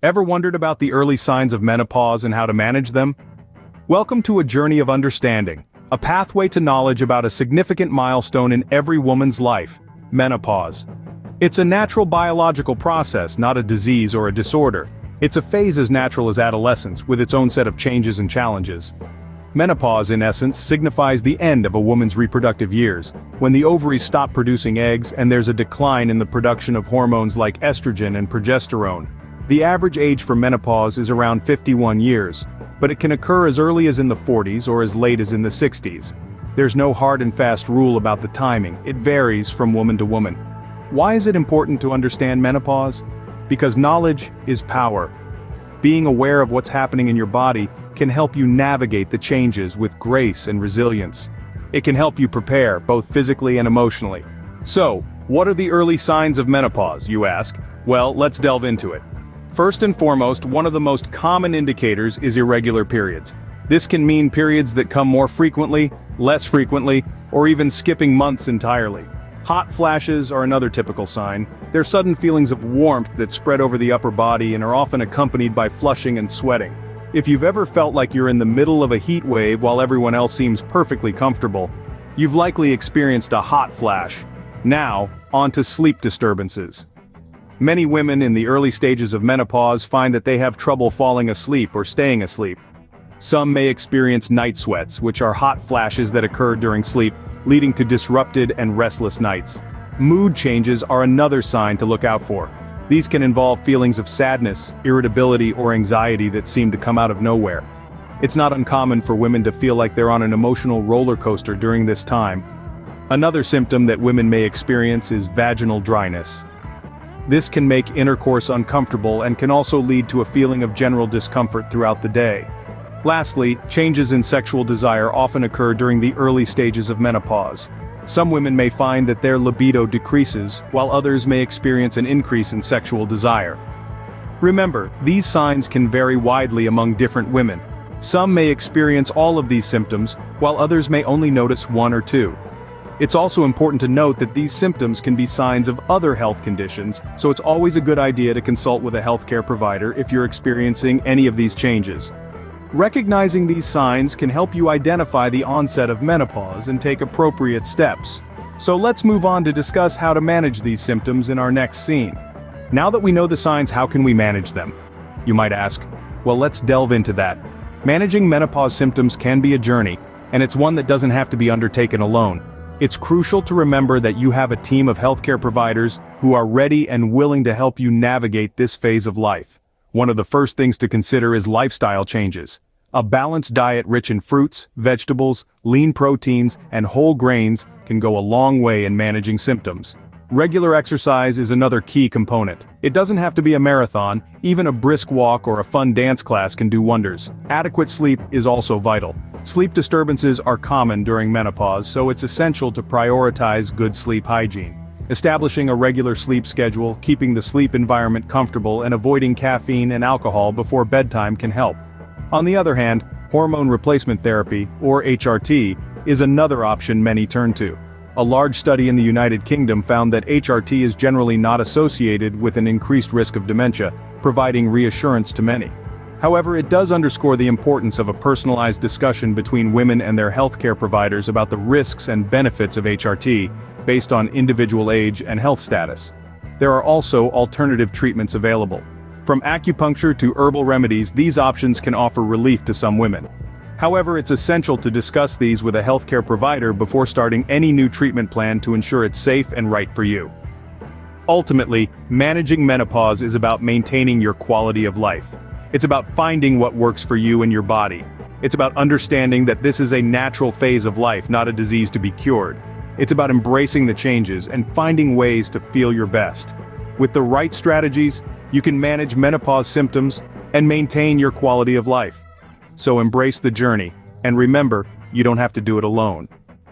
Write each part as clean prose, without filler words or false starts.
Ever wondered about the early signs of menopause and how to manage them? Welcome to a journey of understanding, a pathway to knowledge about a significant milestone in every woman's life, menopause. It's a natural biological process, not a disease or a disorder. It's a phase as natural as adolescence, with its own set of changes and challenges. Menopause, in essence, signifies the end of a woman's reproductive years, when the ovaries stop producing eggs and there's a decline in the production of hormones like estrogen and progesterone. The average age for menopause is around 51 years, but it can occur as early as in the 40s or as late as in the 60s. There's no hard and fast rule about the timing, it varies from woman to woman. Why is it important to understand menopause? Because knowledge is power. Being aware of what's happening in your body can help you navigate the changes with grace and resilience. It can help you prepare, both physically and emotionally. So, what are the early signs of menopause, you ask? Well, let's delve into it. First and foremost, one of the most common indicators is irregular periods. This can mean periods that come more frequently, less frequently, or even skipping months entirely. Hot flashes are another typical sign. They're sudden feelings of warmth that spread over the upper body and are often accompanied by flushing and sweating. If you've ever felt like you're in the middle of a heat wave while everyone else seems perfectly comfortable, you've likely experienced a hot flash. Now, on to sleep disturbances. Many women in the early stages of menopause find that they have trouble falling asleep or staying asleep. Some may experience night sweats, which are hot flashes that occur during sleep, leading to disrupted and restless nights. Mood changes are another sign to look out for. These can involve feelings of sadness, irritability, or anxiety that seem to come out of nowhere. It's not uncommon for women to feel like they're on an emotional roller coaster during this time. Another symptom that women may experience is vaginal dryness. This can make intercourse uncomfortable and can also lead to a feeling of general discomfort throughout the day. Lastly, changes in sexual desire often occur during the early stages of menopause. Some women may find that their libido decreases, while others may experience an increase in sexual desire. Remember, these signs can vary widely among different women. Some may experience all of these symptoms, while others may only notice one or two. It's also important to note that these symptoms can be signs of other health conditions, so it's always a good idea to consult with a healthcare provider if you're experiencing any of these changes. Recognizing these signs can help you identify the onset of menopause and take appropriate steps. So let's move on to discuss how to manage these symptoms in our next scene. Now that we know the signs, how can we manage them? You might ask. Well, let's delve into that. Managing menopause symptoms can be a journey, and it's one that doesn't have to be undertaken alone. It's crucial to remember that you have a team of healthcare providers who are ready and willing to help you navigate this phase of life. One of the first things to consider is lifestyle changes. A balanced diet rich in fruits, vegetables, lean proteins, and whole grains can go a long way in managing symptoms. Regular exercise is another key component. It doesn't have to be a marathon, even a brisk walk or a fun dance class can do wonders. Adequate sleep is also vital. Sleep disturbances are common during menopause, so it's essential to prioritize good sleep hygiene. Establishing a regular sleep schedule, keeping the sleep environment comfortable, and avoiding caffeine and alcohol before bedtime can help. On the other hand, hormone replacement therapy, or HRT, is another option many turn to. A large study in the United Kingdom found that HRT is generally not associated with an increased risk of dementia, providing reassurance to many. However, it does underscore the importance of a personalized discussion between women and their healthcare providers about the risks and benefits of HRT, based on individual age and health status. There are also alternative treatments available. From acupuncture to herbal remedies, these options can offer relief to some women. However, it's essential to discuss these with a healthcare provider before starting any new treatment plan to ensure it's safe and right for you. Ultimately, managing menopause is about maintaining your quality of life. It's about finding what works for you and your body. It's about understanding that this is a natural phase of life, not a disease to be cured. It's about embracing the changes and finding ways to feel your best. With the right strategies, you can manage menopause symptoms and maintain your quality of life. So embrace the journey, and remember, you don't have to do it alone.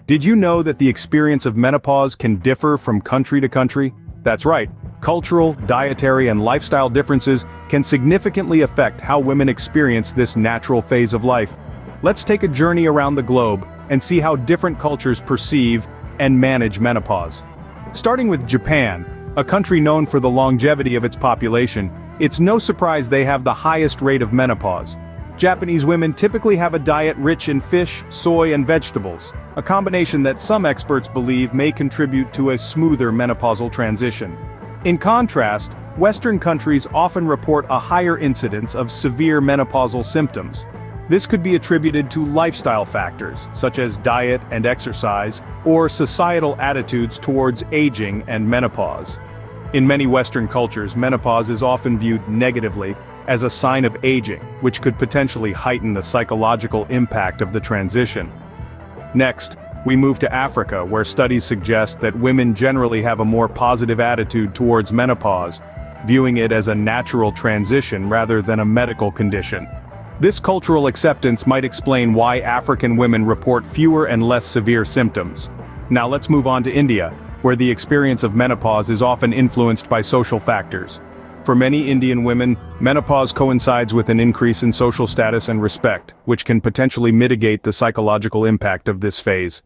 Did you know that the experience of menopause can differ from country to country? That's right. Cultural, dietary, and lifestyle differences can significantly affect how women experience this natural phase of life. Let's take a journey around the globe and see how different cultures perceive and manage menopause. Starting with Japan, a country known for the longevity of its population, It's no surprise they have the highest rate of menopause. Japanese women typically have a diet rich in fish, soy, and vegetables, a combination that some experts believe may contribute to a smoother menopausal transition. In contrast, Western countries often report a higher incidence of severe menopausal symptoms. This could be attributed to lifestyle factors, such as diet and exercise, or societal attitudes towards aging and menopause. In many Western cultures, menopause is often viewed negatively, as a sign of aging, which could potentially heighten the psychological impact of the transition. Next, we move to Africa, where studies suggest that women generally have a more positive attitude towards menopause, viewing it as a natural transition rather than a medical condition. This cultural acceptance might explain why African women report fewer and less severe symptoms. Now let's move on to India, where the experience of menopause is often influenced by social factors. For many Indian women, menopause coincides with an increase in social status and respect, which can potentially mitigate the psychological impact of this phase.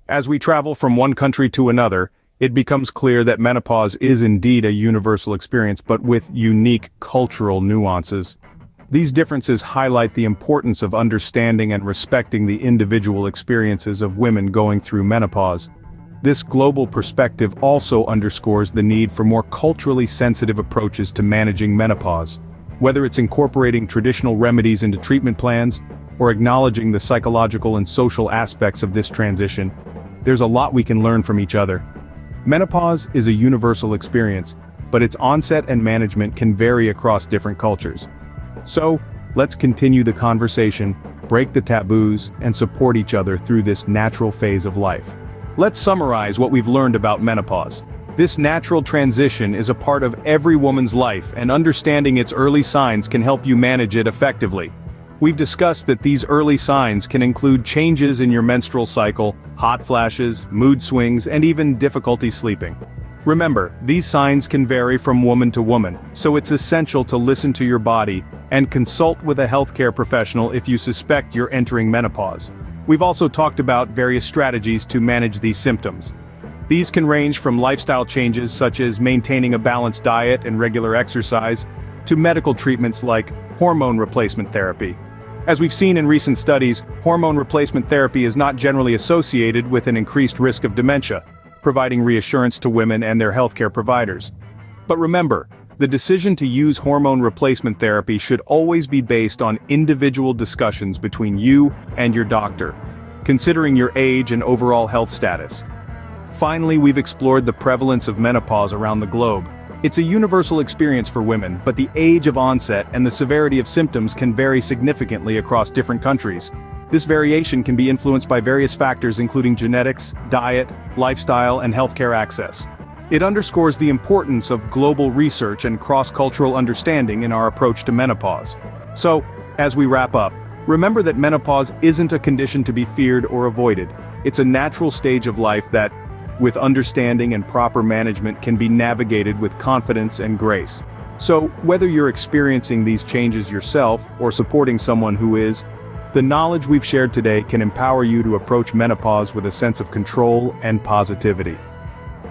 As we travel from one country to another, it becomes clear that menopause is indeed a universal experience, but with unique cultural nuances. These differences highlight the importance of understanding and respecting the individual experiences of women going through menopause. This global perspective also underscores the need for more culturally sensitive approaches to managing menopause. Whether it's incorporating traditional remedies into treatment plans, or acknowledging the psychological and social aspects of this transition, there's a lot we can learn from each other. Menopause is a universal experience, but its onset and management can vary across different cultures. So, let's continue the conversation, break the taboos, and support each other through this natural phase of life. Let's summarize what we've learned about menopause. This natural transition is a part of every woman's life, and understanding its early signs can help you manage it effectively. We've discussed that these early signs can include changes in your menstrual cycle, hot flashes, mood swings, and even difficulty sleeping. Remember, these signs can vary from woman to woman, so it's essential to listen to your body and consult with a healthcare professional if you suspect you're entering menopause. We've also talked about various strategies to manage these symptoms. These can range from lifestyle changes such as maintaining a balanced diet and regular exercise, to medical treatments like hormone replacement therapy. As we've seen in recent studies, hormone replacement therapy is not generally associated with an increased risk of dementia, providing reassurance to women and their healthcare providers. But remember, the decision to use hormone replacement therapy should always be based on individual discussions between you and your doctor, considering your age and overall health status. Finally, we've explored the prevalence of menopause around the globe. It's a universal experience for women, but the age of onset and the severity of symptoms can vary significantly across different countries. This variation can be influenced by various factors including genetics, diet, lifestyle, and healthcare access. It underscores the importance of global research and cross-cultural understanding in our approach to menopause. So, as we wrap up, remember that menopause isn't a condition to be feared or avoided. It's a natural stage of life that, with understanding and proper management, can be navigated with confidence and grace. So, whether you're experiencing these changes yourself or supporting someone who is, the knowledge we've shared today can empower you to approach menopause with a sense of control and positivity.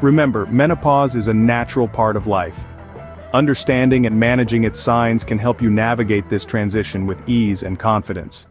Remember, menopause is a natural part of life. Understanding and managing its signs can help you navigate this transition with ease and confidence.